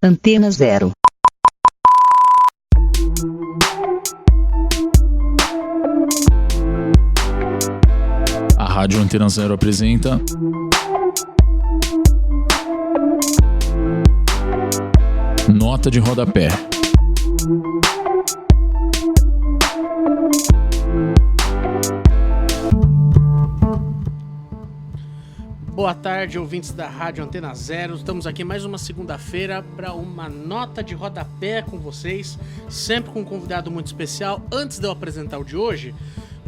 Antena Zero. A Rádio Antena Zero apresenta Nota de Rodapé. Boa tarde, ouvintes da Rádio Antena Zero. Estamos aqui mais uma segunda-feira para uma nota de rodapé com vocês, sempre com um convidado muito especial. Antes de eu apresentar o de hoje,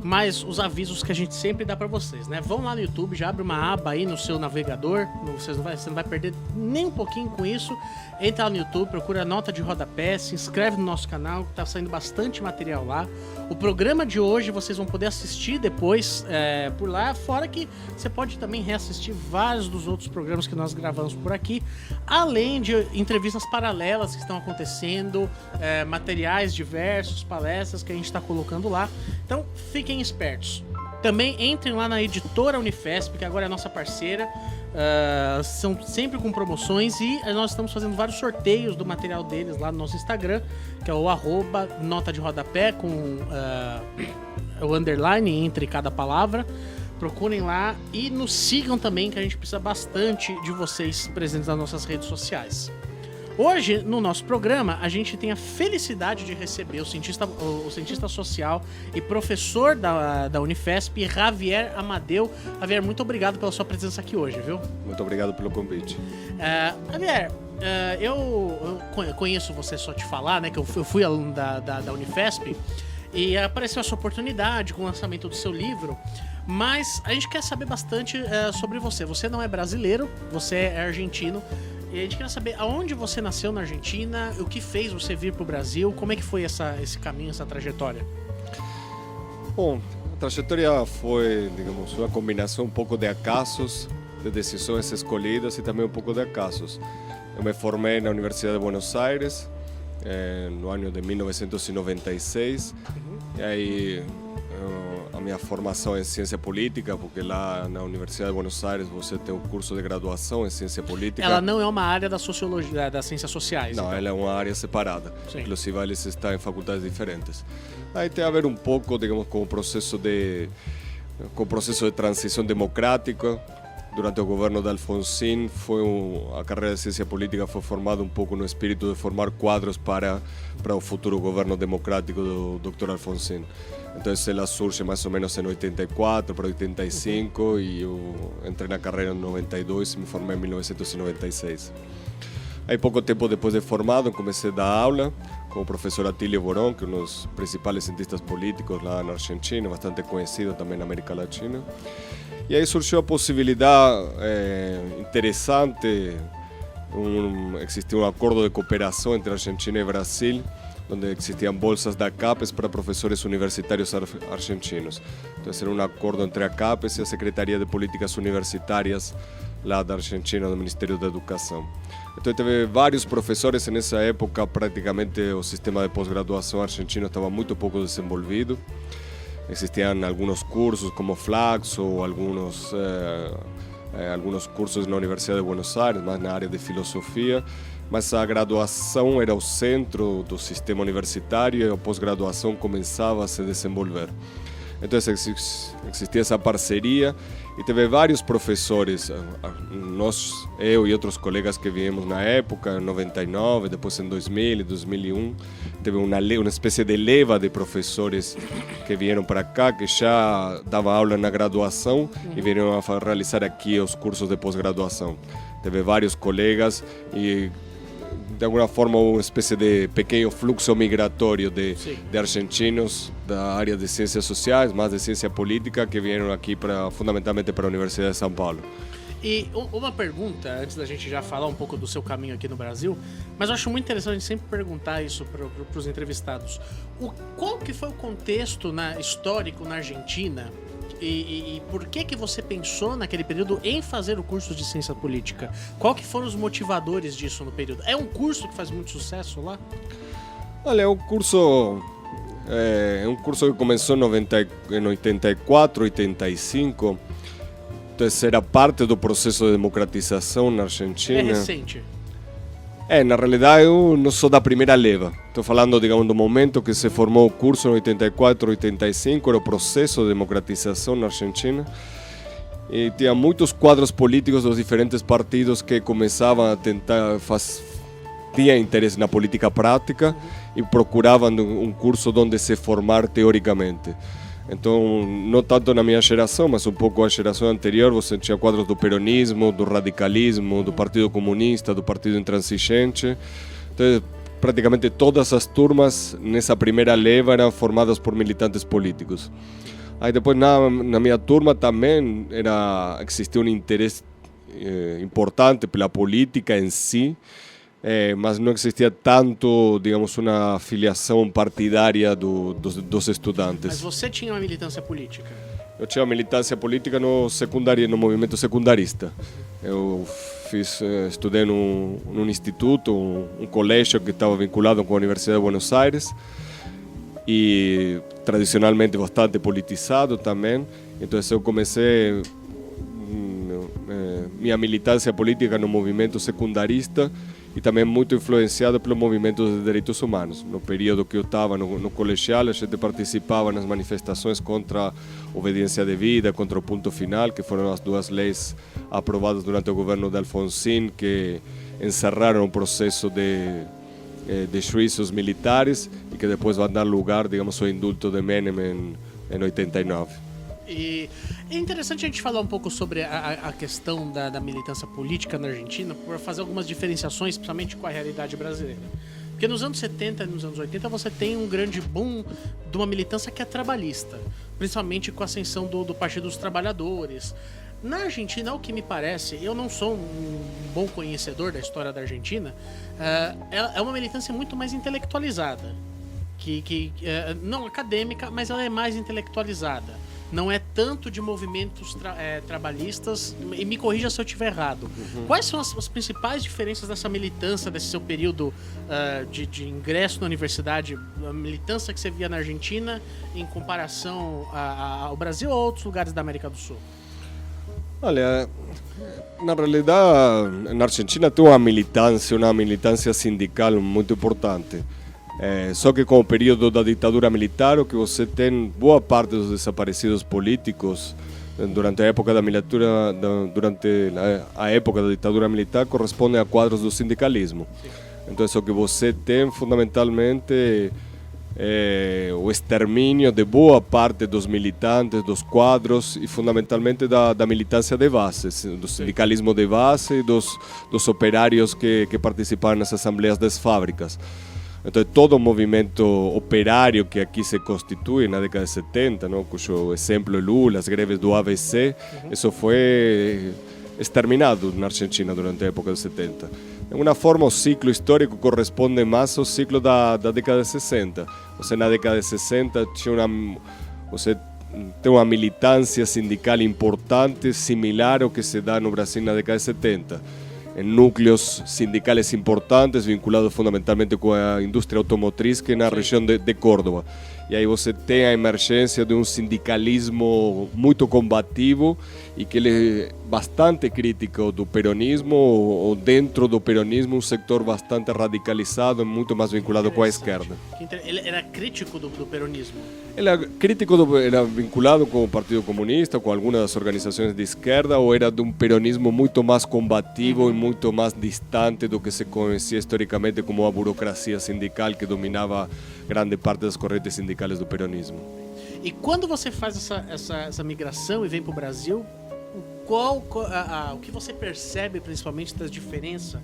mas os avisos que a gente sempre dá para vocês, né? Vão lá no YouTube, já abre uma aba aí no seu navegador, você não vai perder nem um pouquinho com isso. Entra lá no YouTube, procura a Nota de Rodapé, se inscreve no nosso canal, que tá saindo bastante material lá. O programa de hoje vocês vão poder assistir depois por lá, fora que você pode também reassistir vários dos outros programas que nós gravamos por aqui, além de entrevistas paralelas que estão acontecendo, materiais diversos, palestras que a gente está colocando lá. Então fiquem espertos. Também entrem lá na editora Unifesp, que agora é a nossa parceira. São sempre com promoções e nós estamos fazendo vários sorteios do material deles lá no nosso Instagram, que é o @nota de rodapé com o underline entre cada palavra. Procurem lá e nos sigam também, que a gente precisa bastante de vocês presentes nas nossas redes sociais. Hoje, no nosso programa, a gente tem a felicidade de receber o cientista social e professor da Unifesp, Javier Amadeu. Javier, muito obrigado pela sua presença aqui hoje, viu? Muito obrigado pelo convite. Javier, eu conheço você, só te falar, né, que eu fui aluno da Unifesp e apareceu essa oportunidade com o lançamento do seu livro. Mas a gente quer saber bastante sobre você. Você não é brasileiro, você é argentino. E a gente quer saber aonde você nasceu na Argentina, o que fez você vir para o Brasil, como é que foi esse caminho, essa trajetória? Bom, a trajetória foi, digamos, uma combinação um pouco de acasos, de decisões escolhidas e também um pouco de acasos. Eu me formei na Universidade de Buenos Aires no ano de 1996, e aí a minha formação é em ciência política, porque lá na Universidade de Buenos Aires você tem um curso de graduação em ciência política. Ela não é uma área da sociologia, das ciências sociais? Não, então. ela é uma área separada. Sim. Inclusive, eles estão em faculdades diferentes. Aí tem a ver um pouco, digamos, com o processo de transição democrática. Durante o governo de Alfonsín, a carreira de ciência política foi formada um pouco no espírito de formar quadros para o futuro governo democrático do Dr. Alfonsín. Então ela surge mais ou menos em 84 para 85 e eu entrei na carreira em 92 e me formei em 1996. Aí pouco tempo depois de formado comecei a dar aula com o professor Atílio Borón, que é um dos principais cientistas políticos lá na Argentina, bastante conhecido também na América Latina. E aí surgiu a possibilidade interessante, existia um acordo de cooperação entre Argentina e Brasil, onde existiam bolsas da CAPES para professores universitários argentinos. Então era um acordo entre a CAPES e a Secretaria de Políticas Universitárias lá da Argentina, do Ministério da Educação. Então teve vários professores, nessa época praticamente o sistema de pós-graduação argentino estava muito pouco desenvolvido. Existiam alguns cursos como Flax ou alguns cursos na Universidade de Buenos Aires, mais na área de filosofia, mas a graduação era o centro do sistema universitário e a pós-graduação começava a se desenvolver. Então existia essa parceria e teve vários professores, eu e outros colegas que viemos na época, em 99, depois em 2000 e 2001, teve uma espécie de leva de professores que vieram para cá, que já davam aula na graduação e vieram a realizar aqui os cursos de pós-graduação. Teve vários colegas e de alguma forma uma espécie de pequeno fluxo migratório de argentinos da área de ciências sociais, mais de ciência política, que vieram aqui fundamentalmente para a Universidade de São Paulo. E uma pergunta, antes da gente já falar um pouco do seu caminho aqui no Brasil, mas eu acho muito interessante a gente sempre perguntar isso para os entrevistados. Qual que foi o contexto histórico na Argentina e por que você pensou naquele período em fazer o curso de ciência política? Qual que foram os motivadores disso no período? É um curso que faz muito sucesso lá? Olha, é um curso que começou em 84, 85. Então era parte do processo de democratização na Argentina. É recente. Na realidade eu não sou da primeira leva. Estou falando, digamos, do momento que se formou o curso em 84, 85, era o processo de democratização na Argentina. E tinha muitos quadros políticos dos diferentes partidos que começavam a tentar tinham interesse na política prática e procuravam um curso onde se formar teoricamente. Então, não tanto na minha geração, mas um pouco a geração anterior, você tinha quadros do peronismo, do radicalismo, do Partido Comunista, do Partido Intransigente. Então, praticamente todas as turmas nessa primeira leva eram formadas por militantes políticos. Aí depois na minha turma também existia um interesse importante pela política em si, mas não existia tanto, digamos, uma filiação partidária dos estudantes. Mas você tinha uma militância política? Eu tinha militância política no movimento secundarista. Eu estudei num instituto, um colégio que estava vinculado com a Universidade de Buenos Aires e tradicionalmente bastante politizado também. Então eu comecei minha militância política no movimento secundarista e também muito influenciado pelo movimento de direitos humanos. No período que eu estava no colegial, a gente participava nas manifestações contra a obediência devida, contra o ponto final, que foram as duas leis aprovadas durante o governo de Alfonsín, que encerraram o processo de juízos militares e que depois vão dar lugar, digamos, ao indulto de Menem em 89. E é interessante a gente falar um pouco sobre a questão da militância política na Argentina, por fazer algumas diferenciações, principalmente com a realidade brasileira. Porque nos anos 70 e nos anos 80 você tem um grande boom de uma militância que é trabalhista, principalmente com a ascensão do Partido dos Trabalhadores. Na Argentina, ao que me parece, eu não sou um bom conhecedor da história da Argentina, é uma militância muito mais intelectualizada, não acadêmica, mas ela é mais intelectualizada. Não é tanto de movimentos trabalhistas, e me corrija se eu estiver errado. Quais são as principais diferenças dessa militância, desse seu período de ingresso na universidade, a militância que você via na Argentina em comparação ao Brasil ou a outros lugares da América do Sul? Olha, na realidade, na Argentina tem uma militância sindical muito importante. Só que com o período da ditadura militar, o que você tem, boa parte dos desaparecidos políticos durante a época da ditadura militar corresponde a quadros do sindicalismo. Então, o que você tem fundamentalmente o extermínio de boa parte dos militantes, dos quadros e fundamentalmente da militância de base, do sindicalismo de base e dos operários que participaram nas assembleias das fábricas. Então, todo o movimento operário que aqui se constitui na década de 70, não? Cujo exemplo é Lula, as greves do ABC, isso foi exterminado na Argentina durante a época de 70. De alguma forma, o ciclo histórico corresponde mais ao ciclo da década de 60. Você, na década de 60, você tem uma militância sindical importante, similar ao que se dá no Brasil na década de 70. Em núcleos sindicales importantes, vinculados fundamentalmente com a indústria automotriz, que é na região de Córdoba. E aí você tem a emergência de um sindicalismo muito combativo e que ele é bastante crítico do peronismo, ou dentro do peronismo um setor bastante radicalizado, muito mais vinculado com a esquerda. Ele era crítico do peronismo? Ele era crítico, era vinculado com o Partido Comunista, com algumas das organizações de esquerda, ou era de um peronismo muito mais combativo e muito mais distante do que se conhecia historicamente como a burocracia sindical que dominava grande parte das correntes sindicais do peronismo. E quando você faz essa migração e vem para o Brasil, o que você percebe principalmente das diferenças,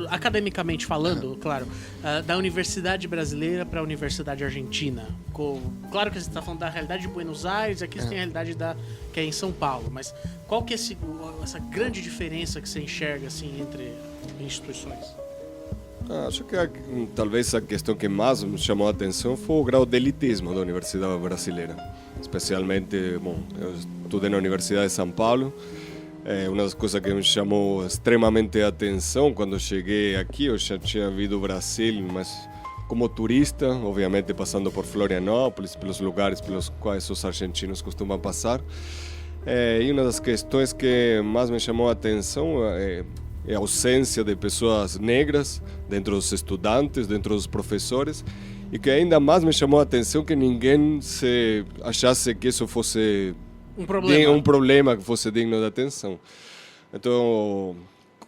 academicamente falando, claro, da universidade brasileira para a universidade argentina? Claro que você está falando da realidade de Buenos Aires, aqui você tem a realidade que é em São Paulo, mas qual que é essa grande diferença que você enxerga assim, entre instituições? Acho que talvez a questão que mais me chamou a atenção foi o grau de elitismo da universidade brasileira. Especialmente, eu estudei na Universidade de São Paulo. Uma das coisas que me chamou extremamente a atenção quando cheguei aqui, eu já tinha vindo ao Brasil, mas como turista, obviamente passando por Florianópolis, pelos lugares pelos quais os argentinos costumam passar. E uma das questões que mais me chamou a atenção é é a ausência de pessoas negras dentro dos estudantes, dentro dos professores, e que ainda mais me chamou a atenção que ninguém se achasse que isso fosse um problema que fosse digno de atenção. Então,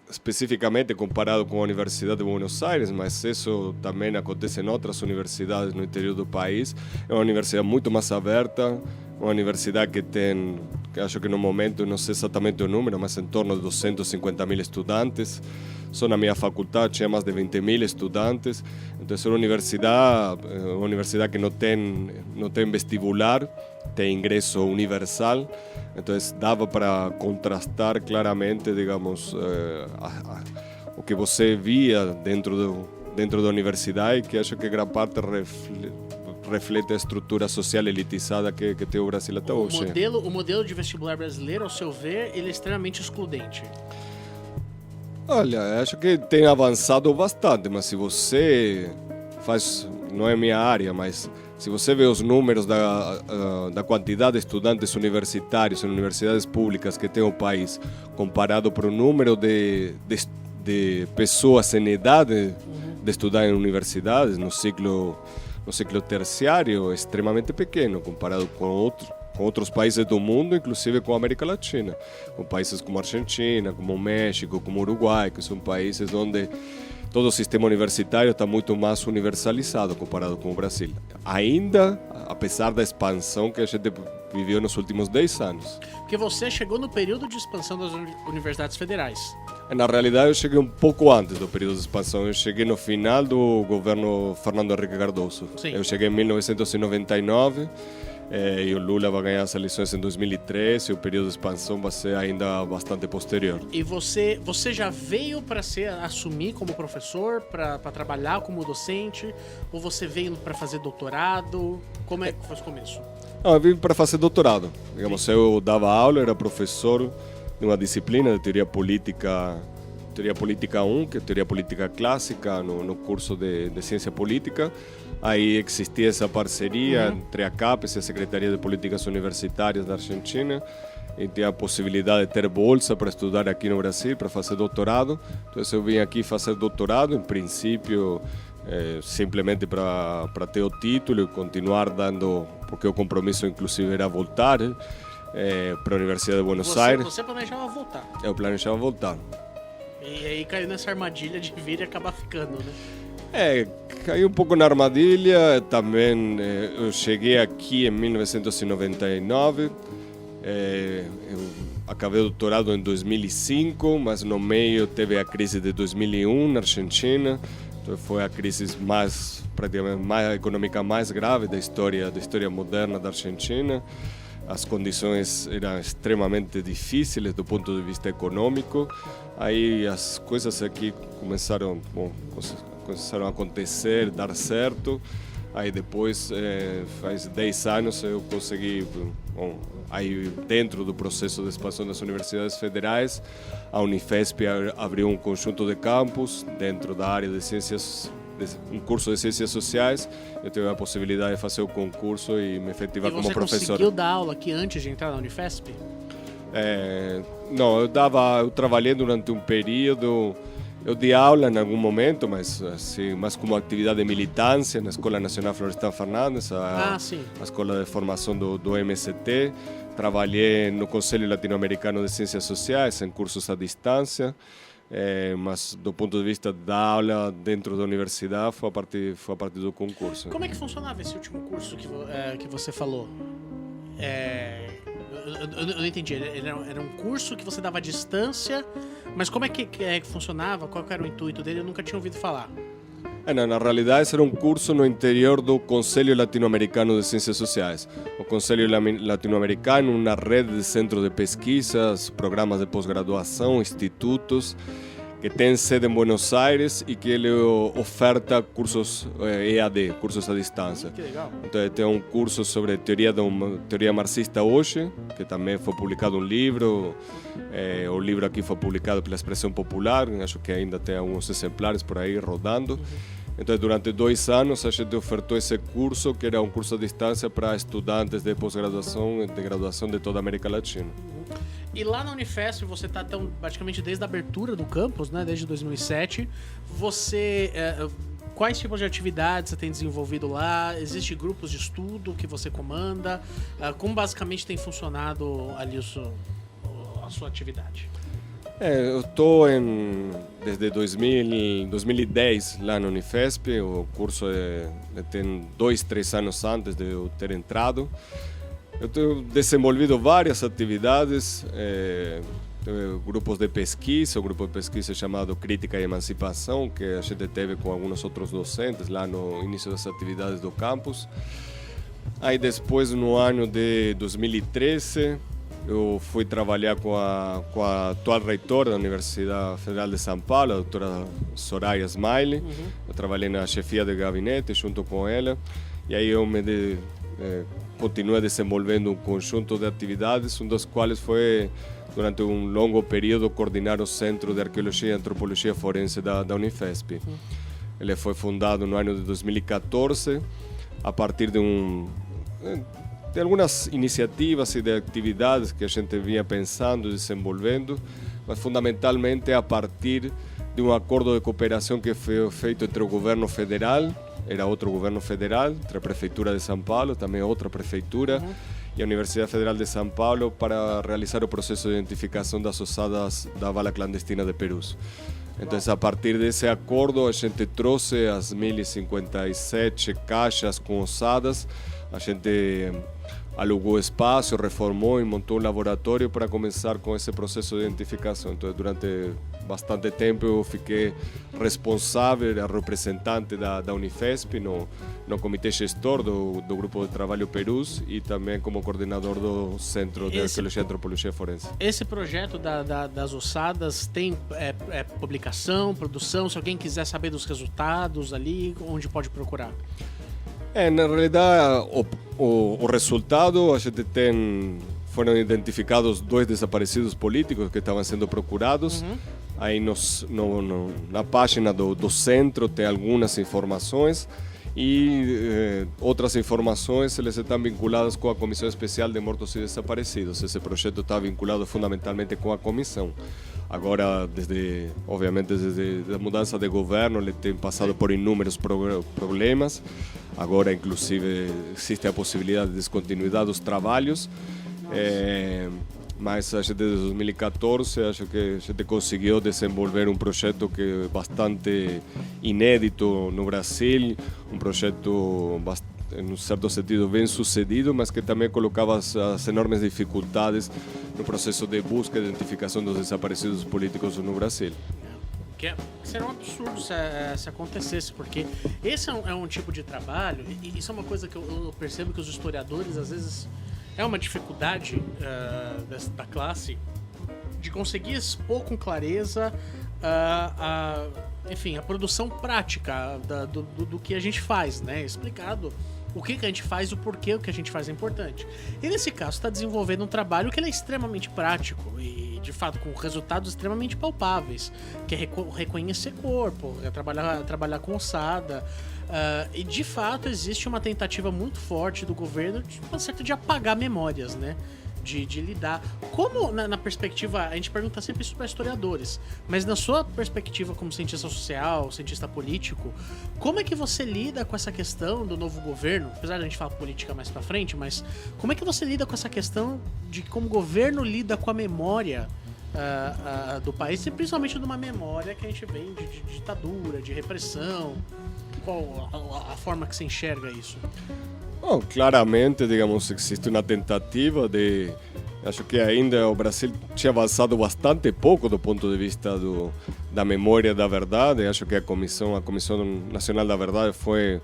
especificamente comparado com a Universidade de Buenos Aires, mas isso também acontece em outras universidades no interior do país, é uma universidade muito mais aberta, uma universidade que tem, acho que no momento, não sei exatamente o número, mas em torno de 250 mil estudantes. Só na minha faculdade tinha mais de 20 mil estudantes. Então é uma universidade que não tem vestibular, tem ingresso universal. Então dava para contrastar claramente, digamos, o que você via dentro da universidade, que acho que grande parte reflete a estrutura social elitizada que tem o Brasil até hoje. O modelo de vestibular brasileiro, ao seu ver, ele é extremamente excludente. Olha, acho que tem avançado bastante, mas se você faz, não é minha área, mas se você vê os números da quantidade de estudantes universitários em universidades públicas que tem o país, comparado para o número de pessoas em idade de estudar em universidades, no ciclo terciário, é extremamente pequeno, comparado com outros países do mundo, inclusive com a América Latina, com países como a Argentina, como o México, como o Uruguai, que são países onde todo o sistema universitário está muito mais universalizado comparado com o Brasil. Ainda, apesar da expansão que a gente viveu nos últimos 10 anos. Porque você chegou no período de expansão das universidades federais. Na realidade, eu cheguei um pouco antes do período de expansão. Eu cheguei no final do governo Fernando Henrique Cardoso. Sim. Eu cheguei em 1999. E o Lula vai ganhar as eleições em 2013, e o período de expansão vai ser ainda bastante posterior. E você já veio para assumir como professor, para trabalhar como docente, ou você veio para fazer doutorado? Como é que foi o começo? Não, eu vim para fazer doutorado. Digamos, eu dava aula, era professor de uma disciplina de teoria política 1, que é teoria política clássica, no curso de ciência política. Aí existia essa parceria entre a CAPES e a Secretaria de Políticas Universitárias da Argentina. E tinha a possibilidade de ter bolsa para estudar aqui no Brasil, para fazer doutorado. Então eu vim aqui fazer doutorado, em princípio, simplesmente para ter o título e continuar dando, porque o compromisso inclusive era voltar para a Universidade de Buenos Aires. Você planejava voltar? Eu planejava voltar. E aí caiu nessa armadilha de vir e acabar ficando, né? Caí um pouco na armadilha. Também eu cheguei aqui em 1999. Eu acabei o doutorado em 2005, mas no meio teve a crise de 2001 na Argentina. Então foi a crise praticamente econômica mais grave da história moderna da Argentina. As condições eram extremamente difíceis do ponto de vista econômico. Aí as coisas aqui começaram a acontecer, dar certo. Aí depois, faz 10 anos, eu consegui, aí dentro do processo de expansão das universidades federais, a Unifesp abriu um conjunto de campus dentro da área de ciências, um curso de ciências sociais. Eu tive a possibilidade de fazer o concurso e me efetivar como professor. E você conseguiu dar aula aqui antes de entrar na Unifesp? Não, eu trabalhei durante um período. Eu dei aula em algum momento, mas assim, mais como atividade de militância na Escola Nacional Florestan Fernandes, a escola de formação do MST. Trabalhei no Conselho Latino-Americano de Ciências Sociais, em cursos à distância. Mas do ponto de vista da aula dentro da universidade foi a partir do concurso. Como é que funcionava esse último curso que você falou? Eu não entendi. Era um curso que você dava à distância, mas como é que funcionava? Qual era o intuito dele? Eu nunca tinha ouvido falar. Na realidade, esse era um curso no interior do Conselho Latino-Americano de Ciências Sociais. O Conselho Latino-Americano, uma rede de centros de pesquisas, programas de pós-graduação, institutos, que tem sede em Buenos Aires e que ele oferta cursos EAD, cursos à distância. Que legal. Então tem um curso sobre teoria marxista hoje, que também foi publicado um livro. O livro aqui foi publicado pela Expressão Popular, acho que ainda tem alguns exemplares por aí rodando. Então, durante 2 anos, a gente ofertou esse curso, que era um curso à distância para estudantes de pós-graduação e de graduação de toda a América Latina. E lá na Unifesp, você está praticamente desde a abertura do campus, né, desde 2007. Você... quais tipos de atividades você tem desenvolvido lá? Existem grupos de estudo que você comanda? Como basicamente tem funcionado ali a sua atividade? Eu estou desde 2010 lá na Unifesp. O curso tem 2-3 anos antes de eu ter entrado. Eu tenho desenvolvido várias atividades, grupos de pesquisa, o grupo de pesquisa chamado Crítica e Emancipação, que a gente teve com alguns outros docentes lá no início das atividades do campus. Aí depois, no ano de 2013, eu fui trabalhar com a atual reitora da Universidade Federal de São Paulo, a doutora Soraya Smiley. Eu trabalhei na chefia de gabinete junto com ela, e aí eu continuei desenvolvendo um conjunto de atividades, das quais foi, durante um longo período, coordenar o Centro de Arqueologia e Antropologia Forense da Unifesp. Ele foi fundado no ano de 2014, a partir de algumas iniciativas e de atividades que a gente vinha pensando e desenvolvendo, mas fundamentalmente a partir de um acordo de cooperação que foi feito entre o governo federal, era outro governo federal, entre a Prefeitura de São Paulo, também outra prefeitura, e a Universidade Federal de São Paulo, para realizar o processo de identificação das ossadas da vala clandestina de Perus. Então, a partir desse acordo, a gente trouxe as 1.057 caixas com ossadas, a gente alugou espaço, reformou e montou um laboratório para começar com esse processo de identificação. Então, durante bastante tempo eu fiquei responsável, representante da Unifesp no comitê gestor do grupo de trabalho Perus e também como coordenador do Centro de Arqueologia e Antropologia Forense. Esse projeto das ossadas tem publicação, produção? Se alguém quiser saber dos resultados ali, onde pode procurar? Na realidade, o resultado, a gente foram identificados 2 desaparecidos políticos que estavam sendo procurados. Aí na página do centro tem algumas informações e outras informações eles estão vinculadas com a Comissão Especial de Mortos e Desaparecidos. Esse projeto está vinculado fundamentalmente com a comissão. Agora, obviamente, desde a mudança de governo, ele tem passado por inúmeros problemas. Agora, inclusive, existe a possibilidade de descontinuidade dos trabalhos. Mas a gente, desde 2014, acho que a gente conseguiu desenvolver um projeto que é bastante inédito no Brasil, um projeto em um certo sentido bem sucedido, mas que também colocava as enormes dificuldades no processo de busca e identificação dos desaparecidos políticos no Brasil. Que seria um absurdo se acontecesse, porque esse é um tipo de trabalho, e isso é uma coisa que eu percebo que os historiadores, às vezes, é uma dificuldade da classe de conseguir expor com clareza enfim, a produção prática do que a gente faz, né? Explicado o que a gente faz, o porquê o que a gente faz é importante. E nesse caso está desenvolvendo um trabalho que ele é extremamente prático e, de fato, com resultados extremamente palpáveis, que é reconhecer corpo, é trabalhar com ossada. E, de fato, existe uma tentativa muito forte do governo de apagar memórias, né? De lidar. Como, na perspectiva, a gente pergunta sempre isso para historiadores, mas na sua perspectiva como cientista social, cientista político, como é que você lida com essa questão do novo governo? Apesar de a gente falar política mais para frente, mas como é que você lida com essa questão de como o governo lida com a memória do país, e principalmente de uma memória que a gente vem de ditadura, de repressão? Qual a forma que você enxerga isso? Bom, claramente, digamos, existe uma tentativa de... Acho que ainda o Brasil tinha avançado bastante pouco do ponto de vista da memória da verdade. Acho que a Comissão Nacional da Verdade foi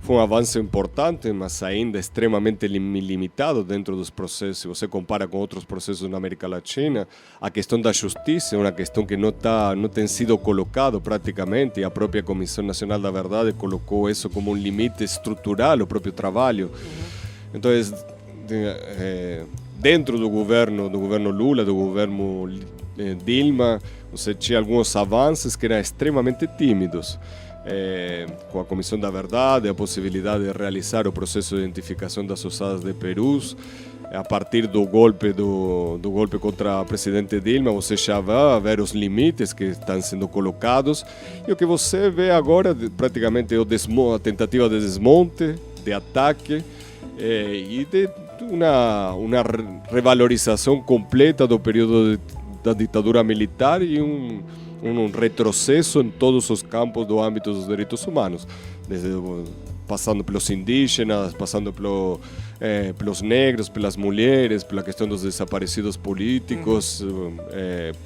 um avanço importante, mas ainda extremamente limitado dentro dos processos. Se você compara com outros processos na América Latina, a questão da justiça é uma questão que não tem sido colocado praticamente. A própria Comissão Nacional da Verdade colocou isso como um limite estrutural ao próprio trabalho. Então, dentro do governo Lula, do governo Dilma, você tinha alguns avanços que eram extremamente tímidos. com a Comissão da Verdade, a possibilidade de realizar o processo de identificação das ossadas de perus. A partir do golpe contra o presidente Dilma, você já vai ver os limites que estão sendo colocados. E o que você vê agora, praticamente, é a tentativa de desmonte, de ataque e de uma revalorização completa do período da ditadura militar e um retrocesso em todos os campos do âmbito dos direitos humanos, passando pelos indígenas, passando pelos negros, pelas mulheres, pela questão dos desaparecidos políticos,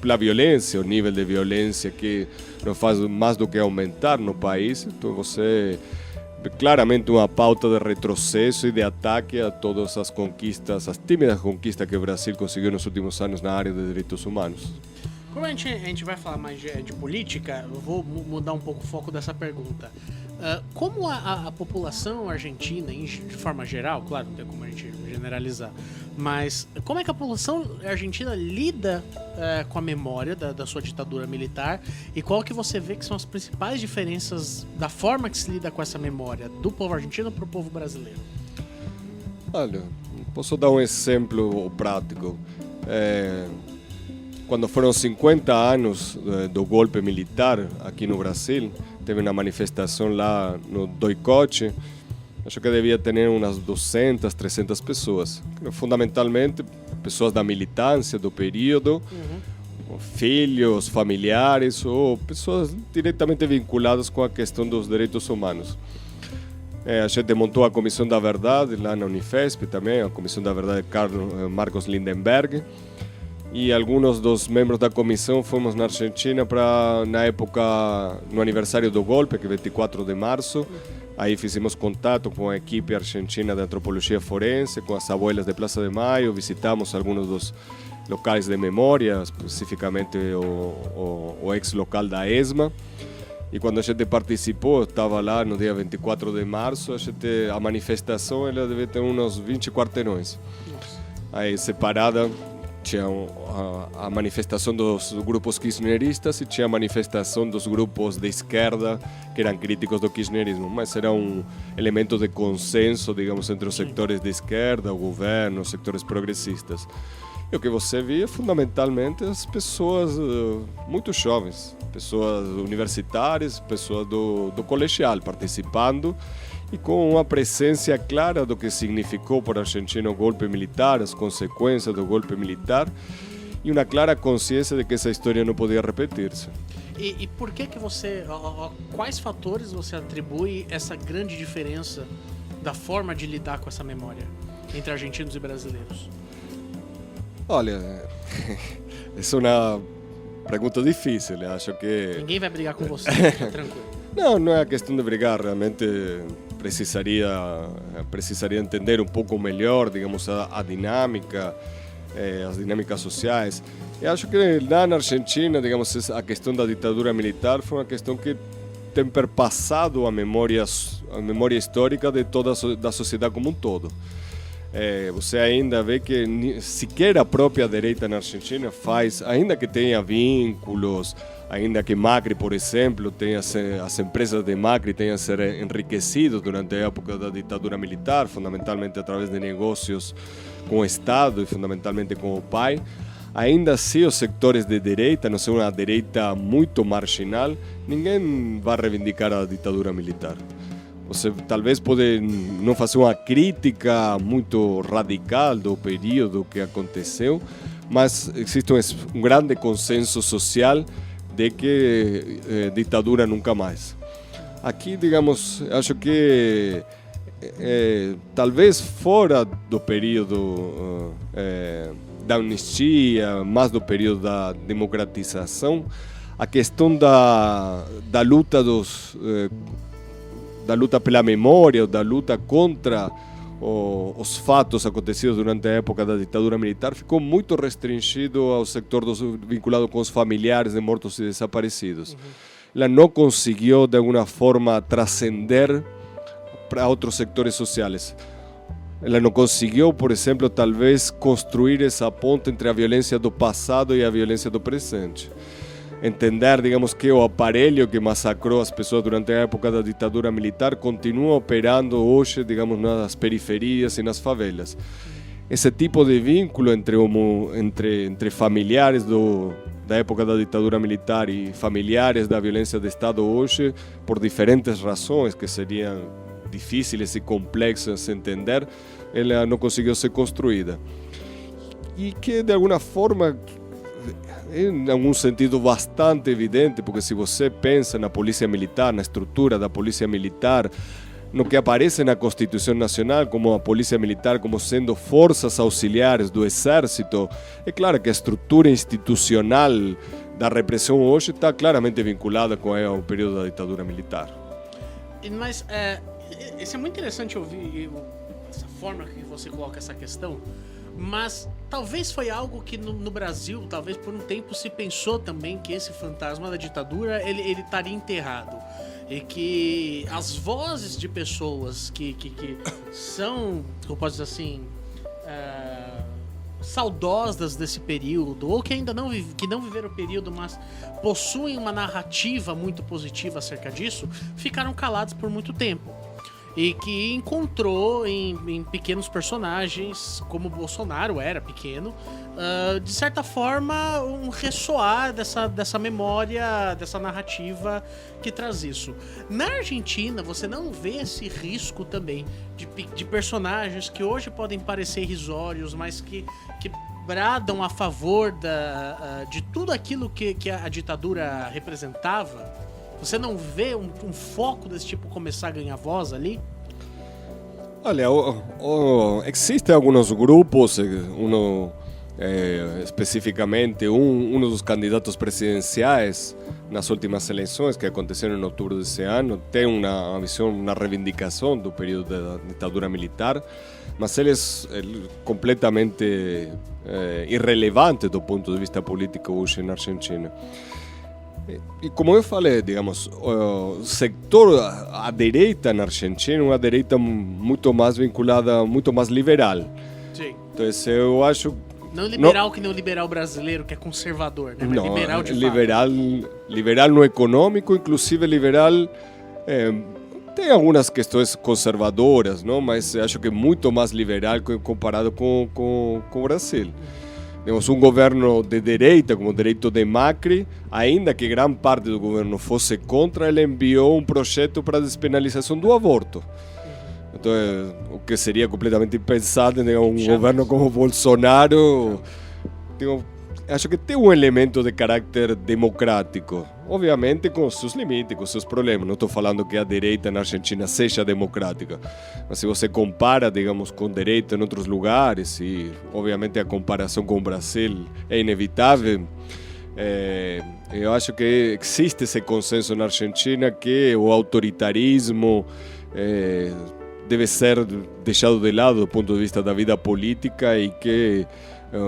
pela violência, o nível de violência que não faz mais do que aumentar no país. Então você claramente uma pauta de retrocesso e de ataque a todas as conquistas, as tímidas conquistas que o Brasil conseguiu nos últimos anos na área de direitos humanos. Como a gente vai falar mais de política, eu vou mudar um pouco o foco dessa pergunta. Como a população argentina, de forma geral, claro, não tem como a gente generalizar, mas como é que a população argentina lida com a memória da sua ditadura militar e qual que você vê que são as principais diferenças da forma que se lida com essa memória do povo argentino para o povo brasileiro? Olha, posso dar um exemplo prático. Quando foram 50 anos do golpe militar aqui no Brasil, teve uma manifestação lá no Doicote. Acho que devia ter umas 200, 300 pessoas. Fundamentalmente, pessoas da militância do período, filhos, familiares ou pessoas diretamente vinculadas com a questão dos direitos humanos. A gente montou a Comissão da Verdade lá na Unifesp também, a Comissão da Verdade de Marcos Lindenberg. E alguns dos membros da comissão fomos na Argentina na época, no aniversário do golpe, que é 24 de março. Aí fizemos contato com a equipe argentina de antropologia forense, com as abuelas de Plaza de Mayo, visitamos alguns dos locais de memória, especificamente o ex-local da ESMA. E quando a gente participou, estava lá no dia 24 de março, a manifestação ela deve ter uns 20 quarteirões. Aí separada, tinha a manifestação dos grupos kirchneristas e tinha a manifestação dos grupos de esquerda que eram críticos do kirchnerismo, mas era um elemento de consenso, digamos, entre os setores de esquerda, o governo, os setores progressistas. E o que você via fundamentalmente as pessoas muito jovens, pessoas universitárias, pessoas do colegial participando e com uma presença clara do que significou para a Argentina o golpe militar, as consequências do golpe militar e uma clara consciência de que essa história não podia repetir-se. E por que você, quais fatores você atribui essa grande diferença da forma de lidar com essa memória entre argentinos e brasileiros? Olha, essa é uma pergunta difícil, acho que... Ninguém vai brigar com você, fica tranquilo. Não é a questão de brigar, realmente precisaria entender um pouco melhor, digamos, a dinâmica, as dinâmicas sociais. Eu acho que lá na Argentina, digamos, a questão da ditadura militar foi uma questão que tem perpassado a memória histórica de toda da sociedade como um todo. Você ainda vê que sequer a própria direita na Argentina faz, ainda que tenha vínculos, ainda que Macri, por exemplo, tenha as empresas de Macri tenham se enriquecido durante a época da ditadura militar, fundamentalmente através de negócios com o Estado e fundamentalmente com o pai, ainda assim os setores de direita, não sei, uma direita muito marginal, ninguém vai reivindicar a ditadura militar. Você talvez pode não fazer uma crítica muito radical do período que aconteceu, mas existe um grande consenso social de que ditadura nunca mais. Aqui, digamos, acho que talvez fora do período da anistia, mais do período da democratização, a questão da luta da luta pela memória, da luta contra os fatos acontecidos durante a época da ditadura militar ficou muito restringido ao setor vinculado com os familiares de mortos e desaparecidos. Ela não conseguiu, de alguma forma, transcender para outros setores sociais. Ela não conseguiu, por exemplo, talvez construir essa ponte entre a violência do passado e a violência do presente. entender, digamos, que o aparelho que massacrou as pessoas durante a época da ditadura militar continua operando hoje, digamos, nas periferias e nas favelas. Esse tipo de vínculo entre familiares da época da ditadura militar e familiares da violência de Estado hoje, por diferentes razões que seriam difíceis e complexas de entender, ela não conseguiu ser construída. E que, de alguma forma, em algum sentido bastante evidente, porque se você pensa na polícia militar, na estrutura da polícia militar, no que aparece na Constituição Nacional como a polícia militar como sendo forças auxiliares do exército, é claro que a estrutura institucional da repressão hoje está claramente vinculada com o período da ditadura militar. Mas isso é muito interessante ouvir essa forma que você coloca essa questão, mas talvez foi algo que no Brasil, talvez por um tempo se pensou também que esse fantasma da ditadura ele estaria enterrado. E que as vozes de pessoas que são, eu posso dizer assim, saudosas desse período, ou que ainda não viveram o período, mas possuem uma narrativa muito positiva acerca disso, ficaram caladas por muito tempo. E que encontrou em pequenos personagens, como o Bolsonaro era pequeno, de certa forma um ressoar dessa memória, dessa narrativa que traz isso. Na Argentina, você não vê esse risco também de personagens que hoje podem parecer irrisórios, mas que bradam a favor de tudo aquilo que a ditadura representava? Você não vê um foco desse tipo começar a ganhar voz ali? Olha, existem alguns grupos, especificamente um dos candidatos presidenciais nas últimas eleições que aconteceram em outubro desse ano, tem uma visão, uma reivindicação do período da ditadura militar, mas ele é completamente irrelevante do ponto de vista político hoje na Argentina. E como eu falei, digamos, o sector, a direita na Argentina é uma direita muito mais vinculada, muito mais liberal. Sim. Então eu acho... Não liberal que nem o liberal brasileiro, que é conservador, né? Mas não, liberal de liberal no econômico, inclusive liberal... tem algumas questões conservadoras, não? Mas acho que é muito mais liberal comparado com o Brasil. Temos um governo de direita, como o direito de Macri, ainda que grande parte do governo fosse contra, ele enviou um projeto para a despenalização do aborto. Então, o que seria completamente impensado em um governo como Bolsonaro. Acho que tem um elemento de caráter democrático, obviamente com seus limites, com seus problemas. Não estou falando que a direita na Argentina seja democrática, mas se você compara, digamos, com direita em outros lugares, e obviamente a comparação com o Brasil é inevitável, eu acho que existe esse consenso na Argentina que o autoritarismo deve ser deixado de lado do ponto de vista da vida política e que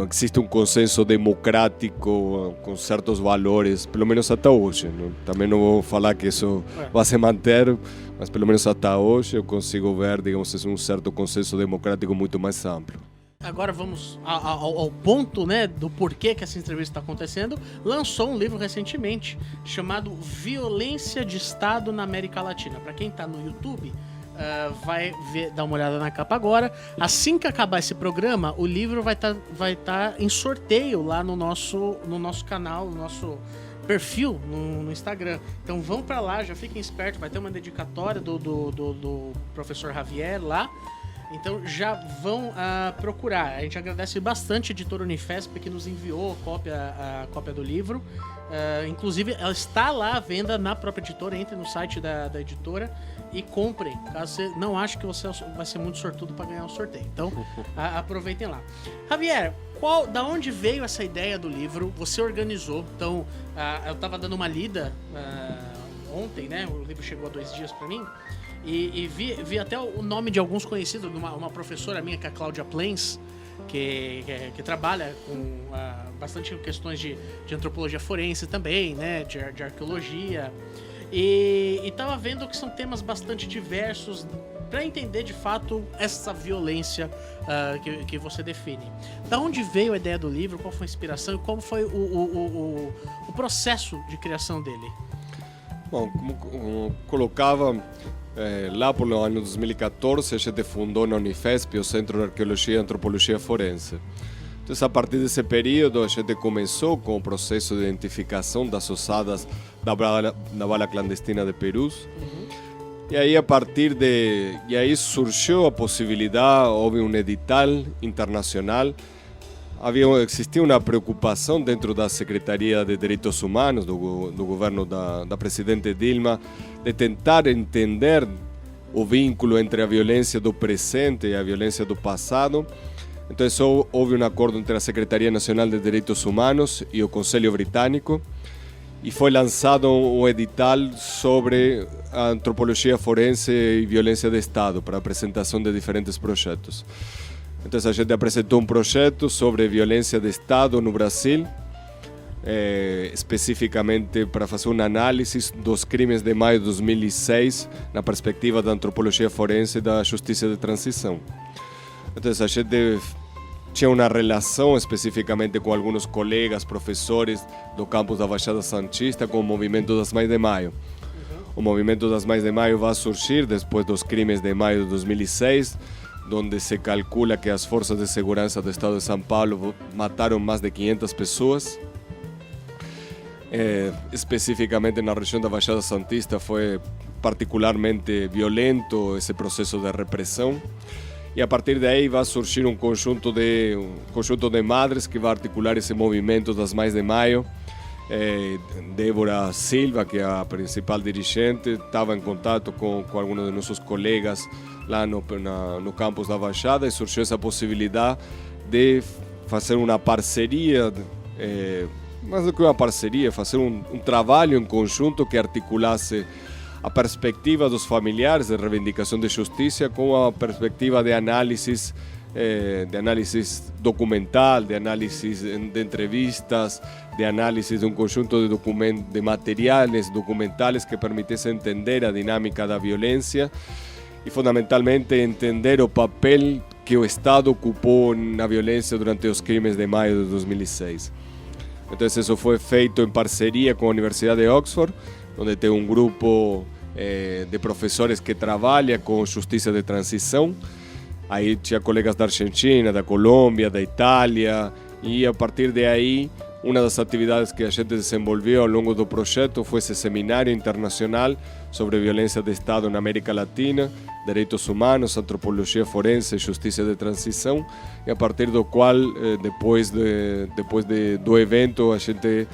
existe um consenso democrático com certos valores, pelo menos até hoje. Também não vou falar que isso vai se manter, mas pelo menos até hoje eu consigo ver, digamos, um certo consenso democrático muito mais amplo. Agora vamos ao ponto, né, do porquê que essa entrevista está acontecendo. Lançou um livro recentemente chamado Violência de Estado na América Latina. Para quem está no YouTube, vai dar uma olhada na capa agora. Assim que acabar esse programa, o livro vai tá em sorteio lá no nosso canal, no nosso perfil no Instagram. Então vão para lá, já fiquem espertos, vai ter uma dedicatória do professor Javier lá. Então já vão procurar. A gente agradece bastante a editora Unifesp que nos enviou a cópia do livro. Inclusive, ela está lá à venda na própria editora. Entre no site da editora e comprem, caso você não ache que você vai ser muito sortudo para ganhar o sorteio. Então, aproveitem lá. Javier, da onde veio essa ideia do livro? Você organizou. Então, eu estava dando uma lida ontem, né? O livro chegou há 2 dias para mim. E vi até o nome de alguns conhecidos, uma professora minha, que é a Cláudia Plens, que trabalha com bastante questões de antropologia forense também, né, de arqueologia. E tava vendo que são temas bastante diversos para entender de fato essa violência que você define. Da onde veio a ideia do livro, qual foi a inspiração e como foi o processo de criação dele? Bom, como colocava, lá pelo ano 2014 a gente fundou na Unifesp o Centro de Arqueologia e Antropologia Forense. Então, a partir desse período, a gente começou com o processo de identificação das ossadas da bala clandestina de Perus. E aí, aí surgiu a possibilidade, houve um edital internacional. Existia uma preocupação dentro da Secretaria de Direitos Humanos do governo da presidente Dilma de tentar entender o vínculo entre a violência do presente e a violência do passado. Então, houve um acordo entre a Secretaria Nacional de Direitos Humanos e o Conselho Britânico e foi lançado um edital sobre a antropologia forense e violência de Estado para apresentação de diferentes projetos. Então, a gente apresentou um projeto sobre violência de Estado no Brasil, especificamente para fazer uma análise dos crimes de maio de 2006 na perspectiva da antropologia forense e da justiça de transição. Então, a gente tinha uma relação especificamente com alguns colegas, professores do campus da Baixada Santista com o movimento das Mães de Maio. O movimento das Mães de Maio vai surgir depois dos crimes de maio de 2006, onde se calcula que as forças de segurança do estado de São Paulo mataram mais de 500 pessoas. Especificamente na região da Baixada Santista foi particularmente violento esse processo de repressão. E a partir daí vai surgir um conjunto de madres que vai articular esse movimento das Mães de Maio. Débora Silva, que é a principal dirigente, estava em contato com alguns de nossos colegas lá no campus da Baixada e surgiu essa possibilidade de fazer uma parceria, mais do que uma parceria, fazer um trabalho em conjunto que articulasse a perspectiva dos familiares de reivindicação de justiça com a perspectiva de análise documental, de análise de entrevistas, de análise de um conjunto de materiais documentais que permitissem entender a dinâmica da violência e fundamentalmente entender o papel que o Estado ocupou na violência durante os crimes de maio de 2006. Então isso foi feito em parceria com a Universidade de Oxford, onde tem um grupo de professores que trabalha com justiça de transição. Aí tinha colegas da Argentina, da Colômbia, da Itália, e a partir de aí, uma das atividades que a gente desenvolveu ao longo do projeto foi esse seminário internacional sobre violência de Estado na América Latina, direitos humanos, antropologia forense e justiça de transição, e a partir do qual, depois do evento, a gente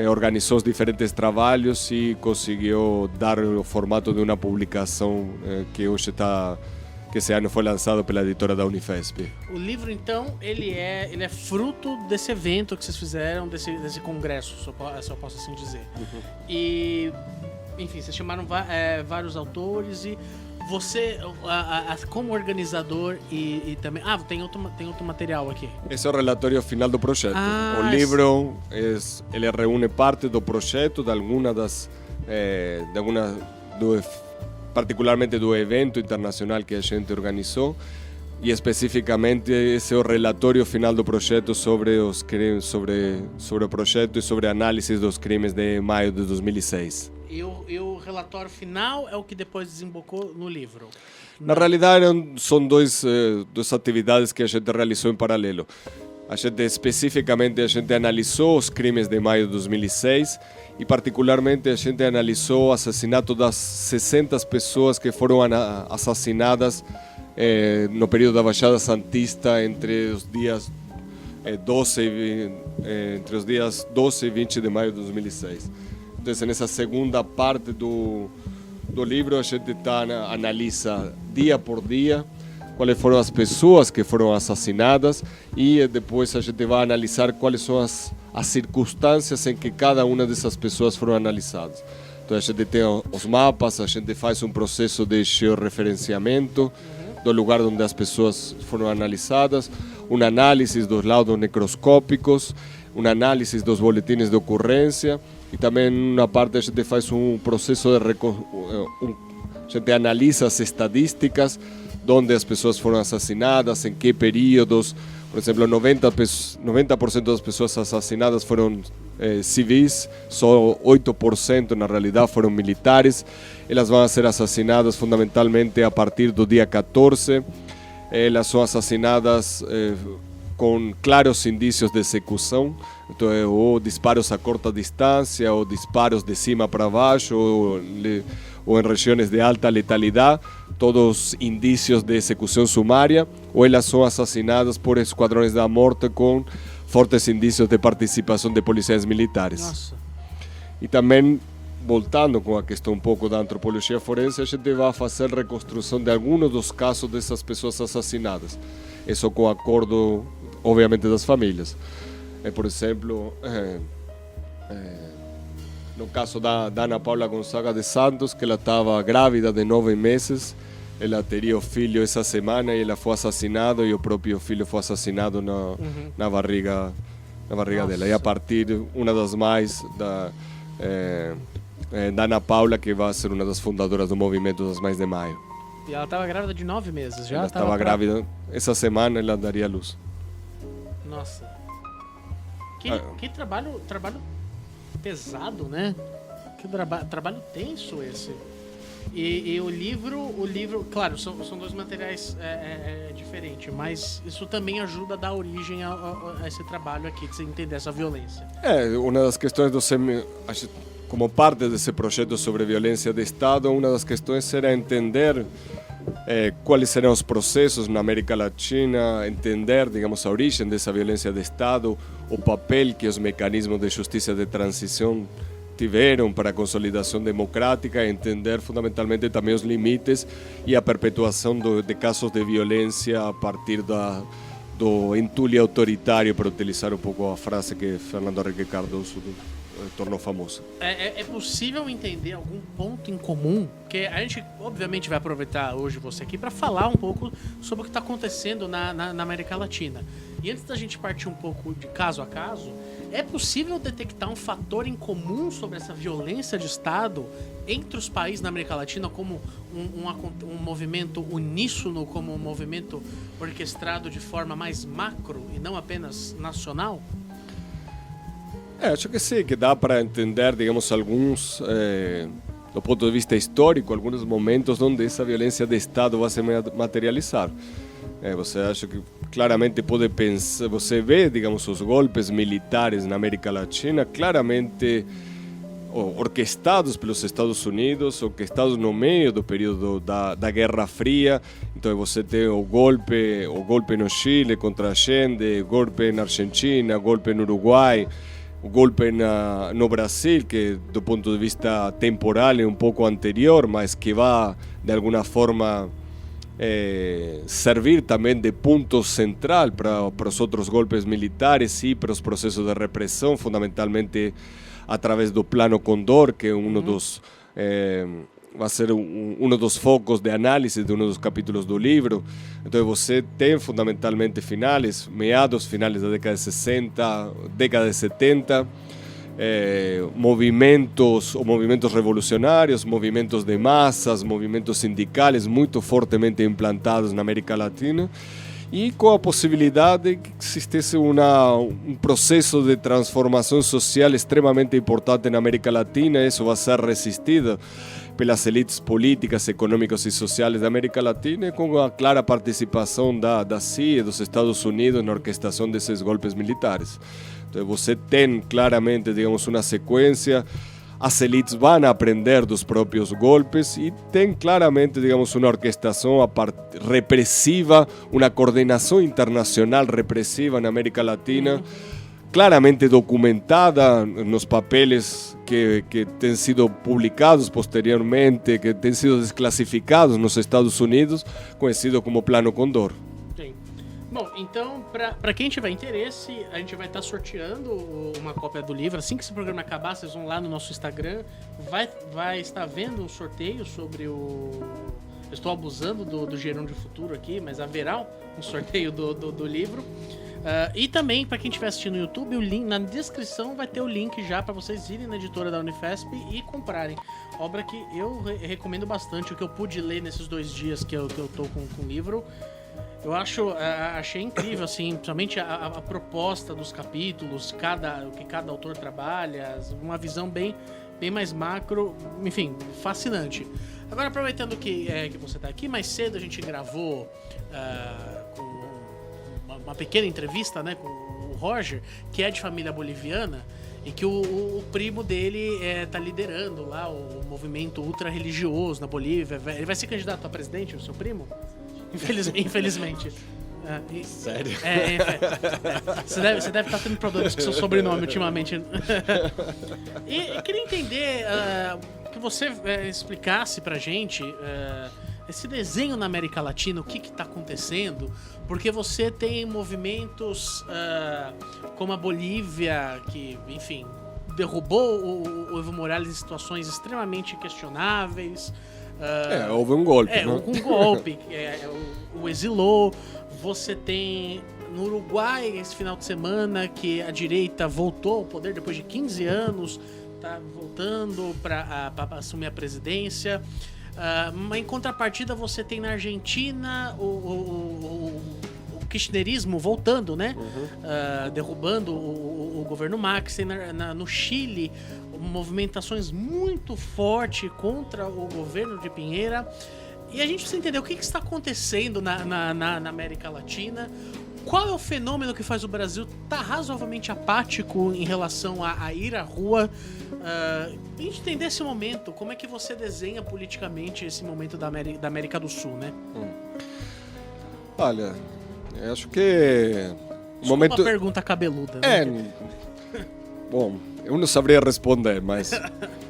organizou os diferentes trabalhos e conseguiu dar o formato de uma publicação que hoje que esse ano foi lançado pela editora da Unifesp. O livro, então, ele é fruto desse evento que vocês fizeram, desse congresso, se eu posso assim dizer. E, enfim, vocês chamaram vários autores e você, como organizador e também... tem outro material aqui. Esse é o relatório final do projeto. O livro, ele reúne parte do projeto, particularmente do evento internacional que a gente organizou, e especificamente esse é o relatório final do projeto sobre o projeto e sobre a análise dos crimes de maio de 2006. E o relatório final é o que depois desembocou no livro? Na realidade, são duas atividades que a gente realizou em paralelo. Especificamente, a gente analisou os crimes de maio de 2006 e, particularmente, a gente analisou o assassinato das 60 pessoas que foram assassinadas no período da Baixada Santista entre os dias 12 e 20 de maio de 2006. Então, nessa segunda parte do livro, a gente analisa dia por dia quais foram as pessoas que foram assassinadas e depois a gente vai analisar quais são as circunstâncias em que cada uma dessas pessoas foram analisadas. Então a gente tem os mapas, a gente faz um processo de georreferenciamento do lugar onde as pessoas foram analisadas, uma análise dos laudos necroscópicos, uma análise dos boletins de ocorrência e também uma parte a gente faz um processo de A gente analisa as estatísticas, onde as pessoas foram assassinadas, em que períodos. Por exemplo, 90% das pessoas assassinadas foram civis, só 8% na realidade foram militares. Elas vão ser assassinadas fundamentalmente a partir do dia 14. Elas são assassinadas com claros indícios de execução, então ou disparos a curta distância, ou disparos de cima para baixo, ou em regiões de alta letalidade, todos indícios de execução sumária, ou elas são assassinadas por esquadrões da morte com fortes indícios de participação de policiais militares. Nossa. E também, voltando com a questão um pouco da antropologia forense, a gente vai fazer reconstrução de alguns dos casos dessas pessoas assassinadas. Isso com acordo, obviamente, das famílias. Por exemplo, no caso da Ana Paula Gonzaga de Santos, que ela estava grávida de 9 meses, ela teria o filho essa semana e ela foi assassinada e o próprio filho foi assassinado na barriga dela. E a partir, uma das mães da Ana Paula, que vai ser uma das fundadoras do movimento das Mães de Maio. E ela estava grávida de 9 meses já? Ela estava grávida, essa semana ela daria luz. Nossa. Que trabalho pesado, né? Que trabalho tenso esse. E o livro, claro, são dois materiais diferentes, mas isso também ajuda a dar origem a esse trabalho aqui, de você entender essa violência. Uma das questões como parte desse projeto sobre violência de Estado, uma das questões era entender quais serão os processos na América Latina, entender, digamos, a origem dessa violência de Estado, o papel que os mecanismos de justiça de transição tiveram para a consolidação democrática, entender fundamentalmente também os limites e a perpetuação de casos de violência a partir do entulho autoritário, para utilizar um pouco a frase que Fernando Henrique Cardoso tornou famosa. É possível entender algum ponto em comum? Porque a gente, obviamente, vai aproveitar hoje você aqui para falar um pouco sobre o que está acontecendo na América Latina. E antes da gente partir um pouco de caso a caso, é possível detectar um fator em comum sobre essa violência de Estado entre os países na América Latina como um movimento uníssono, como um movimento orquestrado de forma mais macro e não apenas nacional? Acho que sim, que dá para entender, digamos, alguns, do ponto de vista histórico, alguns momentos onde essa violência de Estado vai se materializar. Você acha que claramente pode pensar, você vê, digamos, os golpes militares na América Latina claramente orquestados pelos Estados Unidos, orquestados no meio do período da Guerra Fria. Então você tem o golpe no Chile contra Allende, golpe na Argentina, golpe no Uruguai, o golpe no Brasil, que do ponto de vista temporal é um pouco anterior, mas que vai, de alguma forma, servir também de ponto central para os outros golpes militares e para os processos de repressão, fundamentalmente através do Plano Condor, que é dos vai ser um dos focos de análise de um dos capítulos do livro. Então você tem fundamentalmente meados finais da década de 60, década de 70, movimentos revolucionários, movimentos de massas, movimentos sindicais muito fortemente implantados na América Latina, e com a possibilidade de que existisse um processo de transformação social extremamente importante na América Latina. Isso vai ser resistido pelas elites políticas, econômicas e sociais da América Latina, com a clara participação da CIA e dos Estados Unidos na orquestração desses golpes militares. Então você tem claramente, digamos, uma sequência. As elites vão aprender dos próprios golpes e tem claramente, digamos, uma orquestração repressiva, uma coordenação internacional repressiva na América Latina, claramente documentada nos papeles que têm sido publicados posteriormente, que têm sido desclassificados nos Estados Unidos, conhecido como Plano Condor. Sim. Bom, então, para quem tiver interesse, a gente vai estar sorteando uma cópia do livro. Assim que esse programa acabar, vocês vão lá no nosso Instagram, vai estar vendo um sorteio sobre o... Eu estou abusando do Gerão de Futuro aqui, mas haverá um sorteio do livro. E também, para quem estiver assistindo no YouTube, o link, na descrição vai ter o link já para vocês irem na editora da Unifesp e comprarem. Obra que eu recomendo bastante, o que eu pude ler nesses 2 dias que eu tô com o livro. Eu achei incrível, assim, principalmente a proposta dos capítulos, o que cada autor trabalha, uma visão bem mais macro, enfim, fascinante. Agora, aproveitando que você está aqui, mais cedo a gente gravou com uma pequena entrevista, né, com o Roger, que é de família boliviana, e que o primo dele tá liderando lá o movimento ultra-religioso na Bolívia. Ele vai ser candidato a presidente, o seu primo? Infelizmente. Sério? Você deve estar tendo problemas com seu sobrenome ultimamente. E queria entender que você explicasse pra gente esse desenho na América Latina, o que está acontecendo, porque você tem movimentos como a Bolívia, que, enfim, derrubou o Evo Morales em situações extremamente questionáveis. Houve um golpe. Houve um golpe, o exilou. Você tem no Uruguai esse final de semana que a direita voltou ao poder depois de 15 anos, tá voltando para assumir a presidência. Em contrapartida, você tem na Argentina o kirchnerismo voltando, né? Derrubando o governo Macri. No Chile, movimentações muito fortes contra o governo de Piñera. E a gente precisa entender o que está acontecendo na América Latina. Qual é o fenômeno que faz o Brasil estar razoavelmente apático em relação a ir à rua? A gente entender esse momento, como é que você desenha politicamente esse momento da América do Sul, né? Olha, eu acho que... Uma pergunta cabeluda, né? Bom, eu não saberia responder, mas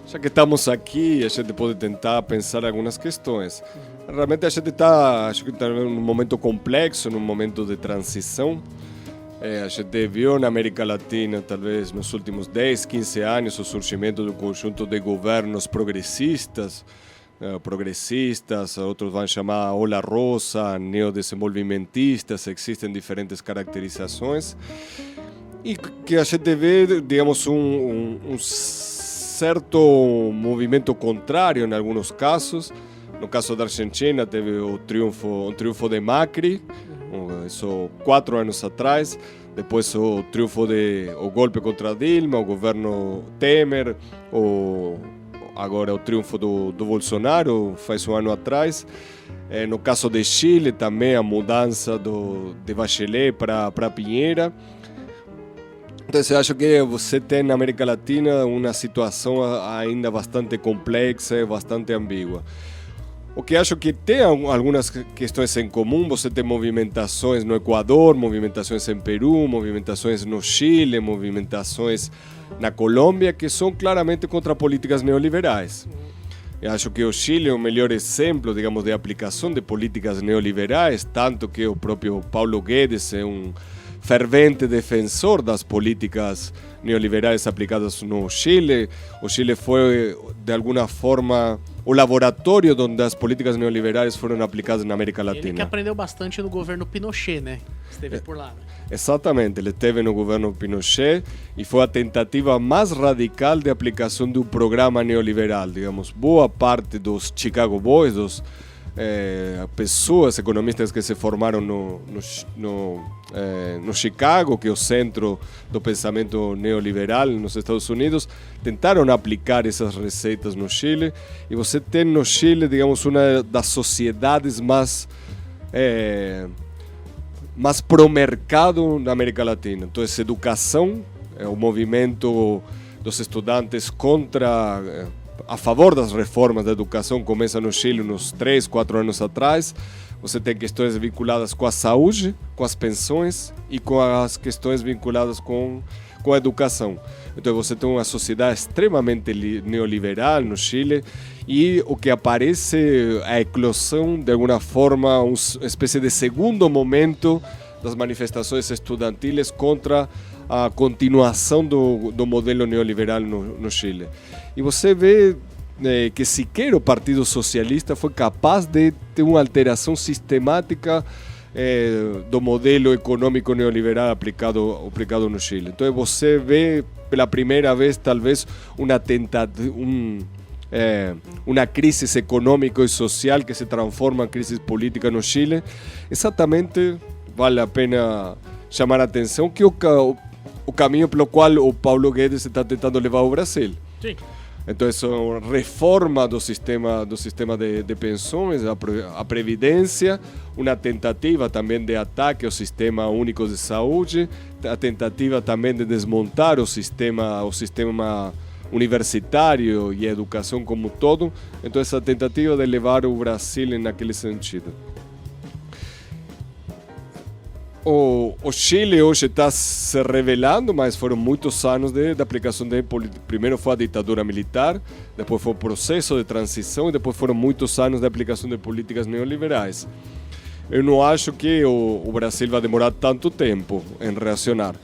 já que estamos aqui, a gente pode tentar pensar algumas questões. Realmente a gente acho que está num momento complexo, num momento de transição. A gente viu na América Latina, talvez nos últimos 10, 15 anos, o surgimento de um conjunto de governos progressistas, outros vão chamar ola rosa, neodesenvolvimentistas, existem diferentes caracterizações. E que a gente vê, digamos, um certo movimento contrário em alguns casos. No caso da Argentina, teve um triunfo de Macri, isso 4 anos atrás. Depois o golpe contra Dilma, o governo Temer, agora o triunfo do Bolsonaro, faz um ano atrás. No caso de Chile, também a mudança de Bachelet para Piñera. Então, eu acho que você tem na América Latina uma situação ainda bastante complexa e bastante ambígua. O que acho que tem algumas questões em comum, você tem movimentações no Equador, movimentações em Peru, movimentações no Chile, movimentações na Colômbia, que são claramente contra políticas neoliberais. Eu acho que o Chile é o melhor exemplo, digamos, de aplicação de políticas neoliberais, tanto que o próprio Paulo Guedes é um fervente defensor das políticas neoliberais aplicadas no Chile. O Chile foi, de alguma forma, o laboratório onde as políticas neoliberais foram aplicadas na América Latina. Ele que aprendeu bastante no governo Pinochet, né? Esteve por lá. Né? Exatamente, ele esteve no governo Pinochet e foi a tentativa mais radical de aplicação de um programa neoliberal. Digamos, boa parte dos Chicago Boys, pessoas, economistas que se formaram no Chicago, que é o centro do pensamento neoliberal nos Estados Unidos, tentaram aplicar essas receitas no Chile. E você tem no Chile, digamos, uma das sociedades mais pró-mercado na América Latina. Então, essa educação, o movimento dos estudantes a favor das reformas da educação começa no Chile uns 3, 4 anos atrás. Você tem questões vinculadas com a saúde, com as pensões e com as questões vinculadas com a educação. Então você tem uma sociedade extremamente neoliberal no Chile e o que aparece é a eclosão, de alguma forma, uma espécie de segundo momento das manifestações estudantiles contra a continuação do modelo neoliberal no Chile. E você vê que sequer o Partido Socialista foi capaz de ter uma alteração sistemática do modelo econômico neoliberal aplicado no Chile. Então você vê pela primeira vez talvez uma crise econômica e social que se transforma em crise política no Chile. Exatamente, vale a pena chamar a atenção que o caminho pelo qual o Paulo Guedes está tentando levar o Brasil. Sim. Então, essa reforma do sistema de pensões, a previdência, uma tentativa também de ataque ao sistema único de saúde, a tentativa também de desmontar o sistema universitário e a educação como todo. Então, essa tentativa de levar o Brasil naquele sentido. O Chile hoje está se revelando, mas foram muitos anos de aplicação de política. Primeiro foi a ditadura militar, depois foi o processo de transição e depois foram muitos anos de aplicação de políticas neoliberais. Eu não acho que o Brasil vai demorar tanto tempo em reacionar.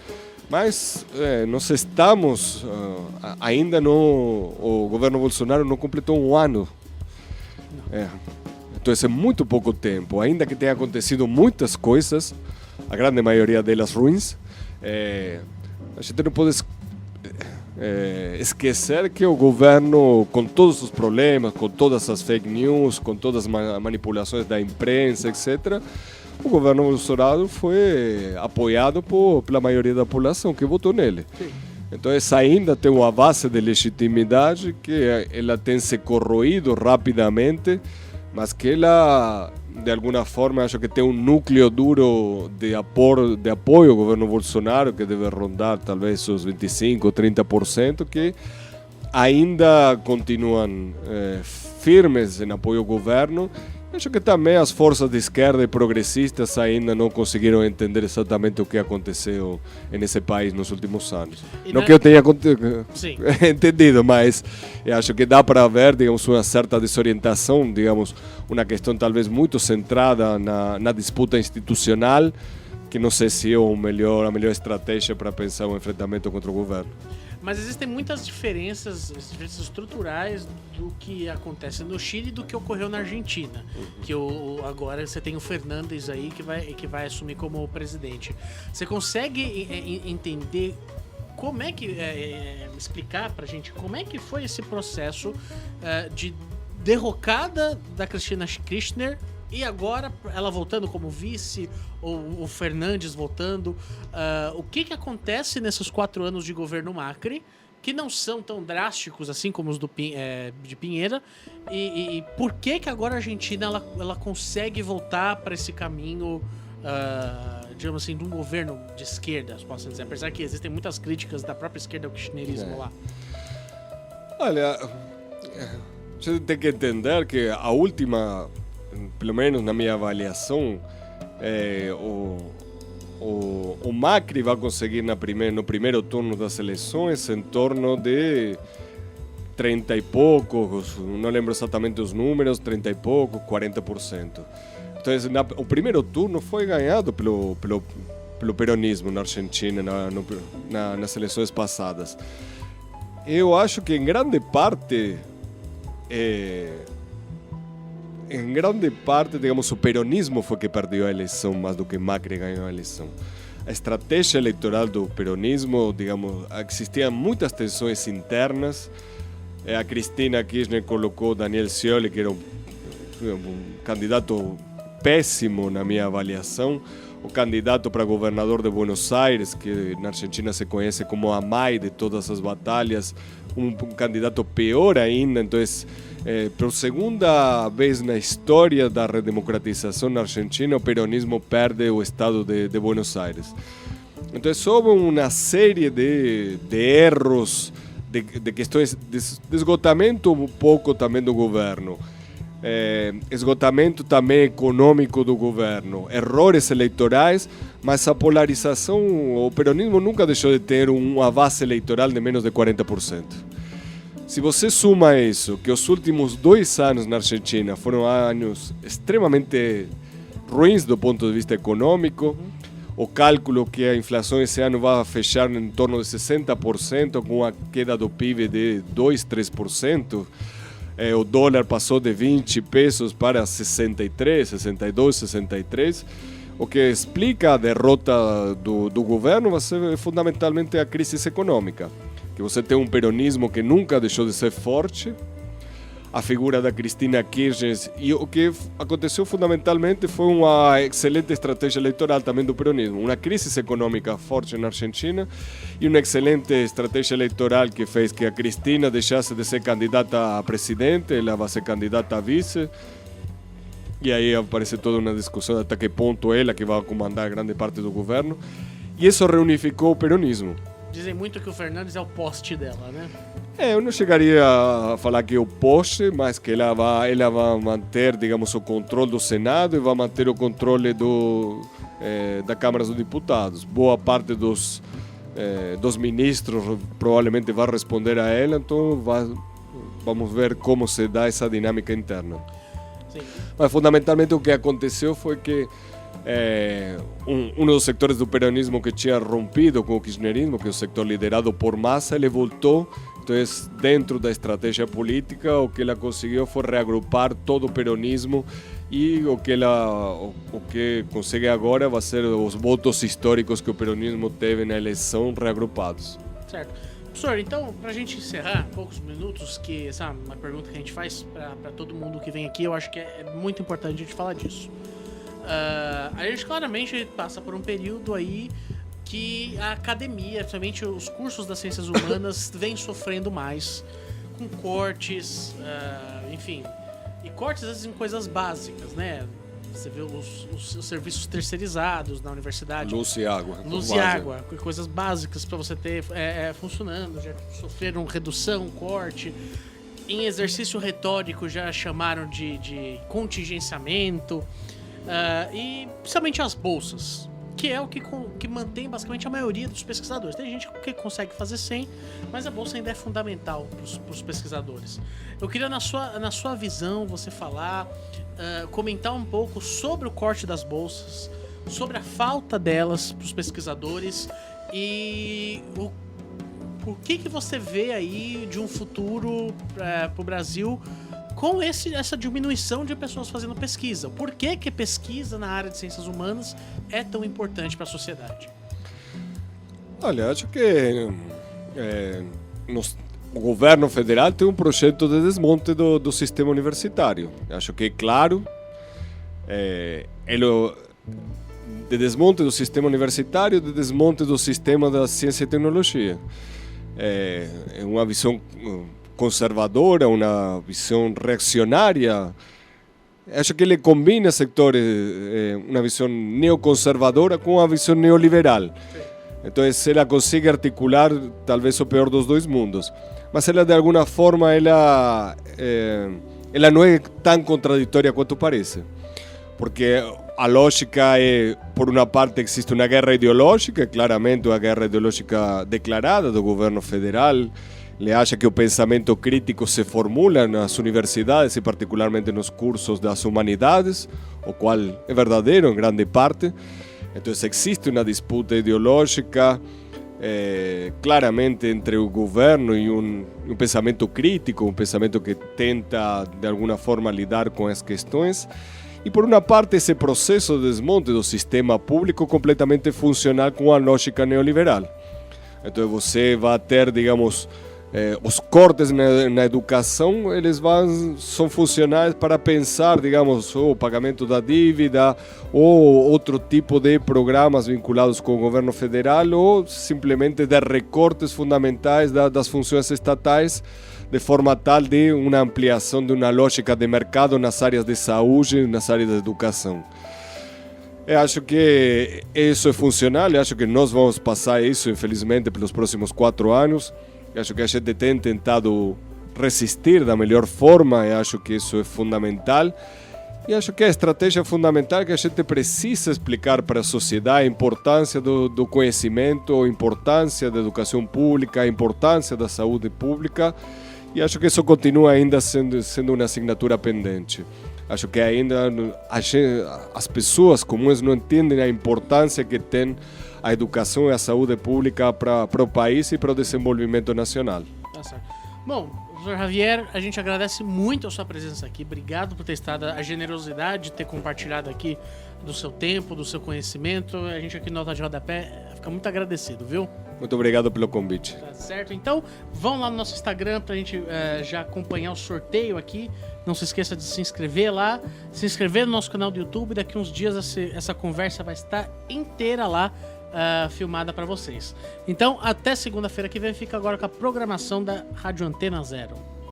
Mas nós estamos, ainda não, o governo Bolsonaro não completou um ano. Então é muito pouco tempo, ainda que tenha acontecido muitas coisas, a grande maioria delas ruins. A gente não pode esquecer que o governo, com todos os problemas, com todas as fake news, com todas as manipulações da imprensa, etc., o governo Bolsonaro foi apoiado pela maioria da população que votou nele. Sim. Então essa ainda tem uma base de legitimidade que ela tem se corroído rapidamente, mas que ela, de alguma forma, acho que tem um núcleo duro de apoio ao governo Bolsonaro, que deve rondar talvez os 25% ou 30%, que ainda continuam firmes em apoio ao governo. Acho que também as forças de esquerda e progressistas ainda não conseguiram entender exatamente o que aconteceu nesse país nos últimos anos. Não que eu tenha entendido, mas acho que dá para ver, digamos, uma certa desorientação, digamos, uma questão talvez muito centrada na disputa institucional, que não sei se é a melhor estratégia para pensar um enfrentamento contra o governo. Mas existem muitas diferenças estruturais do que acontece no Chile e do que ocorreu na Argentina. Que agora você tem o Fernandes aí que vai assumir como presidente. Você consegue entender como é que... explicar pra gente como é que foi esse processo de derrocada da Cristina Kirchner e agora ela voltando como vice, ou o Fernandes voltando. O que acontece nesses 4 anos de governo Macri, que não são tão drásticos assim como os de Piñera, e por que agora a Argentina ela consegue voltar para esse caminho, digamos assim, de um governo de esquerda, posso dizer, apesar que existem muitas críticas da própria esquerda ao kirchnerismo lá. Olha, a gente tem que entender que a última, pelo menos na minha avaliação, o Macri vai conseguir no primeiro turno das eleições em torno de 30 e poucos, não lembro exatamente os números, 30 e pouco, 40%. Então, o primeiro turno foi ganhado pelo peronismo na Argentina, nas eleições passadas. Eu acho que em grande parte, digamos, o peronismo foi que perdeu a eleição mais do que Macri ganhou a eleição. A estratégia eleitoral do peronismo, digamos, existiam muitas tensões internas. A Cristina Kirchner colocou Daniel Scioli, que era um candidato péssimo na minha avaliação, o candidato para governador de Buenos Aires, que na Argentina se conhece como a mãe de todas as batalhas, um candidato pior ainda. Então, por segunda vez na história da redemocratização na Argentina, o peronismo perde o estado de Buenos Aires. Então, houve uma série de erros, de questões de esgotamento um pouco também do governo, esgotamento também econômico do governo, erros eleitorais, mas a polarização, o peronismo nunca deixou de ter uma base eleitoral de menos de 40%. Se você suma isso, que os últimos 2 anos na Argentina foram anos extremamente ruins do ponto de vista econômico, o cálculo que a inflação esse ano vai fechar em torno de 60%, com a queda do PIB de 2-3%, o dólar passou de 20 pesos para 63, 62, 63, o que explica a derrota do governo vai ser fundamentalmente a crise econômica. Que você tem um peronismo que nunca deixou de ser forte, a figura da Cristina Kirchner, e o que aconteceu fundamentalmente foi uma excelente estratégia eleitoral também do peronismo. Uma crise econômica forte na Argentina e uma excelente estratégia eleitoral que fez que a Cristina deixasse de ser candidata a presidente, ela vai ser candidata a vice. E aí aparece toda uma discussão até que ponto ela que vai comandar grande parte do governo. E isso reunificou o peronismo. Dizem muito que o Fernandes é o poste dela, né? Eu não chegaria a falar que é o poste, mas que ela vai manter, digamos, o controle do Senado e vai manter o controle da Câmara dos Deputados. Boa parte dos ministros provavelmente vai responder a ela, então vamos ver como se dá essa dinâmica interna. Sim. Mas fundamentalmente o que aconteceu foi que um dos setores do peronismo que tinha rompido com o kirchnerismo, que é o setor liderado por Massa, ele voltou. Então, dentro da estratégia política, o que ela conseguiu foi reagrupar todo o peronismo e o que consegue agora vai ser os votos históricos que o peronismo teve na eleição reagrupados. Certo. Professor, então, para a gente encerrar, poucos minutos, que essa é uma pergunta que a gente faz para todo mundo que vem aqui, eu acho que é muito importante a gente falar disso. A gente claramente passa por um período aí que a academia, principalmente os cursos das ciências humanas, vem sofrendo mais, com cortes, enfim, e cortes às vezes em coisas básicas, né? Você vê os serviços terceirizados na universidade. Luz e água. Luz e água, coisas básicas para você ter funcionando, já sofreram redução, corte. Em exercício retórico já chamaram de contingenciamento. E principalmente as bolsas, que é o que mantém basicamente a maioria dos pesquisadores. Tem gente que consegue fazer sem, mas a bolsa ainda é fundamental para os pesquisadores. Eu queria, na sua visão, você falar, comentar um pouco sobre o corte das bolsas, sobre a falta delas para os pesquisadores e o que você vê aí de um futuro para o Brasil com essa diminuição de pessoas fazendo pesquisa. Por que pesquisa na área de ciências humanas é tão importante para a sociedade? Olha, acho que o governo federal tem um projeto de desmonte do sistema universitário. Acho que é claro, de desmonte do sistema universitário, de desmonte do sistema da ciência e tecnologia. É uma visão conservadora, uma visão reacionária. Acho que ele combina setores, uma visão neoconservadora com uma visão neoliberal. Então ela consegue articular talvez o pior dos dois mundos. Mas ela de alguma forma ela não é tão contraditória quanto parece. Porque a lógica é, por uma parte, existe uma guerra ideológica, claramente uma guerra ideológica declarada do governo federal. Ele acha que o pensamento crítico se formula nas universidades e particularmente nos cursos das humanidades, o qual é verdadeiro em grande parte. Então existe uma disputa ideológica claramente entre o governo e um pensamento crítico, um pensamento que tenta de alguma forma lidar com as questões. E por uma parte esse processo de desmonte do sistema público completamente funcional com a lógica neoliberal. Então você vai ter, digamos, os cortes na educação, eles são funcionais para pensar, digamos, o pagamento da dívida ou outro tipo de programas vinculados com o governo federal ou simplesmente de recortes fundamentais das funções estatais de forma tal de uma ampliação de uma lógica de mercado nas áreas de saúde e nas áreas de educação. Eu acho que isso é funcional, eu acho que nós vamos passar isso, infelizmente, pelos próximos 4 anos. Eu acho que a gente tem tentado resistir da melhor forma, eu acho que isso é fundamental. E acho que a estratégia fundamental é que a gente precisa explicar para a sociedade a importância do conhecimento, a importância da educação pública, a importância da saúde pública. E acho que isso continua ainda sendo uma assinatura pendente. Acho que ainda as pessoas comuns não entendem a importância que tem a educação e a saúde pública para o país e para o desenvolvimento nacional. Tá certo. Bom, professor Javier, a gente agradece muito a sua presença aqui. Obrigado por ter estado, a generosidade de ter compartilhado aqui do seu tempo, do seu conhecimento. A gente aqui no Nota de Rodapé fica muito agradecido, viu? Muito obrigado pelo convite. Tá certo? Então, vão lá no nosso Instagram pra gente já acompanhar o sorteio aqui. Não se esqueça de se inscrever lá, se inscrever no nosso canal do YouTube. Daqui uns dias essa conversa vai estar inteira lá, filmada para vocês. Então, até segunda-feira que vem, fica agora com a programação da Rádio Antena Zero.